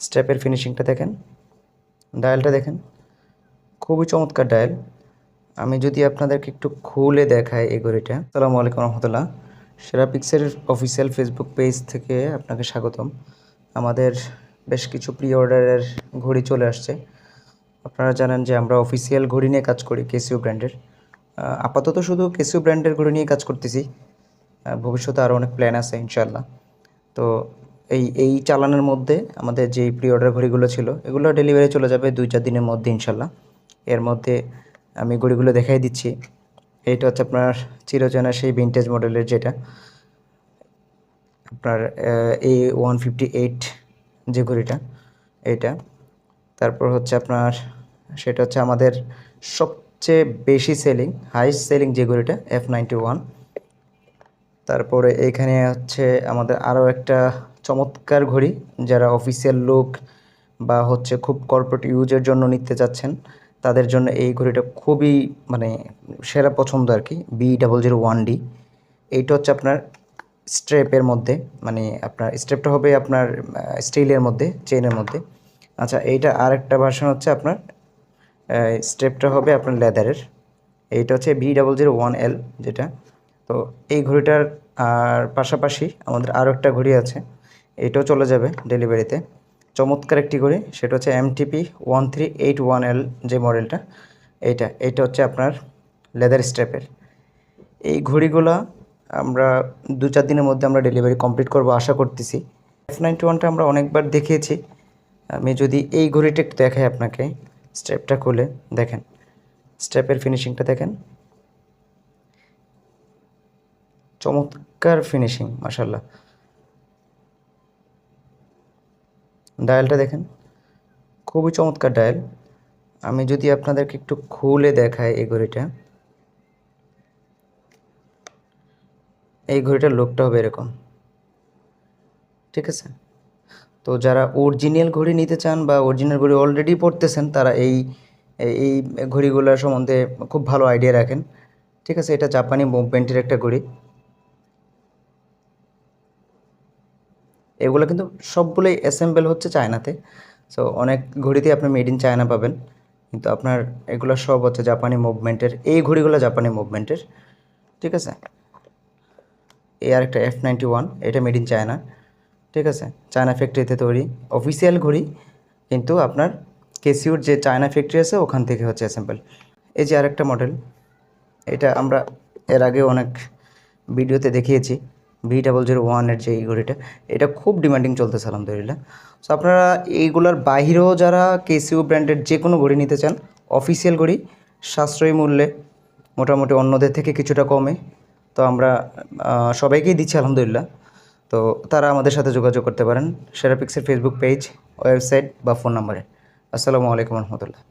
স্টেপের ফিনিশিংটা দেখেন, ডায়ালটা দেখেন, খুবই চমৎকার ডায়াল। আমি যদি আপনাদেরকে একটু খুলে দেখাই এই ঘড়িটা। আসসালামু আলাইকুম রহমতুল্লাহ। সেরাপিক্সের অফিসিয়াল ফেসবুক পেজ থেকে আপনাকে স্বাগতম। আমাদের বেশ কিছু প্রি অর্ডারের ঘড়ি চলে আসছে। আপনারা জানেন যে আমরা অফিসিয়াল ঘড়ি নিয়ে কাজ করি কেসিও ব্র্যান্ডের। আপাতত শুধু কেসিও ব্র্যান্ডের ঘড়ি নিয়ে কাজ করতেছি, ভবিষ্যতে আরও অনেক প্ল্যান আছে ইনশাআল্লাহ। তো এই চালানের মধ্যে আমাদের যেই প্রি অর্ডার ঘড়িগুলো ছিল এগুলো ডেলিভারি চলে যাবে 2-4 দিনের মধ্যে ইনশাআল্লাহ। এর মধ্যে আমি ঘড়িগুলো দেখাই দিচ্ছি। এইটা হচ্ছে আপনার চিরচেনা সেই ভিনটেজ মডেলের, যেটা আপনার A158 যে ঘড়িটা এইটা। তারপর হচ্ছে আপনার সেটা হচ্ছে আমাদের সবচেয়ে বেশি সেলিং, হাইস্ট সেলিং যে ঘড়িটা F91। তারপরে এইখানে হচ্ছে আমাদের আরও একটা চমৎকার ঘড়ি, যারা অফিসিয়াল লুক বা হচ্ছে খুব কর্পোরেট ইউজের জন্য নিতে চাচ্ছেন তাদের জন্য এই ঘড়িটা খুবই মানে সেরা পছন্দ আর কি। B001D। এইটা হচ্ছে আপনার স্ট্রেপের মধ্যে, মানে আপনার স্ট্রেপটা হবে আপনার স্টিলের মধ্যে, চেইনের মধ্যে। আচ্ছা, এইটা আরেকটা ভার্সন হচ্ছে আপনার স্ট্রেপটা হবে আপনার লেদারের। এইটা হচ্ছে B001L যেটা। তো এই ঘড়িটার আর পাশাপাশি আমাদের আরও একটা ঘড়ি আছে, এটাও চলে যাবে ডেলিভারিতে। চমৎকার একটি ঘড়ি, সেটা হচ্ছে MTP1381L যে মডেলটা, এইটা হচ্ছে আপনার লেদার স্ট্র্যাপের। এই ঘড়িগুলো আমরা 2-4 দিনের মধ্যে আমরা ডেলিভারি কমপ্লিট করব আশা করতেছি। F91টা আমরা অনেকবার দেখিয়েছি। আমি যদি এই ঘড়িটা একটু দেখাই আপনাকে, স্ট্র্যাপটা খুলে দেখেন, স্ট্র্যাপের ফিনিশিংটা দেখেন, চমৎকার ফিনিশিং মাশাআল্লাহ। ডায়ালটা দেখেন, খুবই চমৎকার ডায়াল। আমি যদি আপনাদেরকে একটু খুলে দেখাই এই ঘড়িটা, এই ঘড়িটার লুকটা হবে এরকম, ঠিক আছে? তো যারা অরিজিনাল ঘড়ি নিতে চান বা অরিজিনাল ঘড়ি অলরেডি পড়তেছেন, তারা এই এই ঘড়িগুলোর সম্বন্ধে খুব ভালো আইডিয়া রাখেন, ঠিক আছে? এটা জাপানি মুভমেন্টের একটা ঘড়ি। এগুলো কিন্তু সবগুলোই অ্যাসেম্বল হচ্ছে চায়নাতে। সো অনেক ঘড়িতে আপনি মেড ইন চায়না পাবেন, কিন্তু আপনার এগুলো সব হচ্ছে জাপানি মুভমেন্টের। এই ঘড়িগুলো জাপানি মুভমেন্টের, ঠিক আছে? এই আরেকটা F91, এটা মেড ইন চায়না, ঠিক আছে? চায়না ফ্যাক্টরিতে তৈরি অফিসিয়াল ঘড়ি, কিন্তু আপনার কেসিওর যে চায়না ফ্যাক্টরি আছে ওখান থেকে হচ্ছে অ্যাসেম্বল। এই যে আরেকটা মডেল, এটা আমরা এর আগে অনেক ভিডিওতে দেখিয়েছি, B001-এর যে এই ঘড়িটা, এটা খুব ডিমান্ডিং চলতেছে আলহামদুলিল্লাহ। সো আপনারা এইগুলোর বাহিরেও যারা কেসিও ব্র্যান্ডের যে কোনো ঘড়ি নিতে চান, অফিসিয়াল ঘড়ি সাশ্রয়ী মূল্যে, মোটামুটি অন্যদের থেকে কিছুটা কমে, তো আমরা সবাইকেই দিচ্ছি আলহামদুলিল্লাহ। তো তারা আমাদের সাথে যোগাযোগ করতে পারেন সেরাপিক্সের ফেসবুক পেজ, ওয়েবসাইট বা ফোন নাম্বারে। আসসালামু আলাইকুম রহমতুল্লাহ।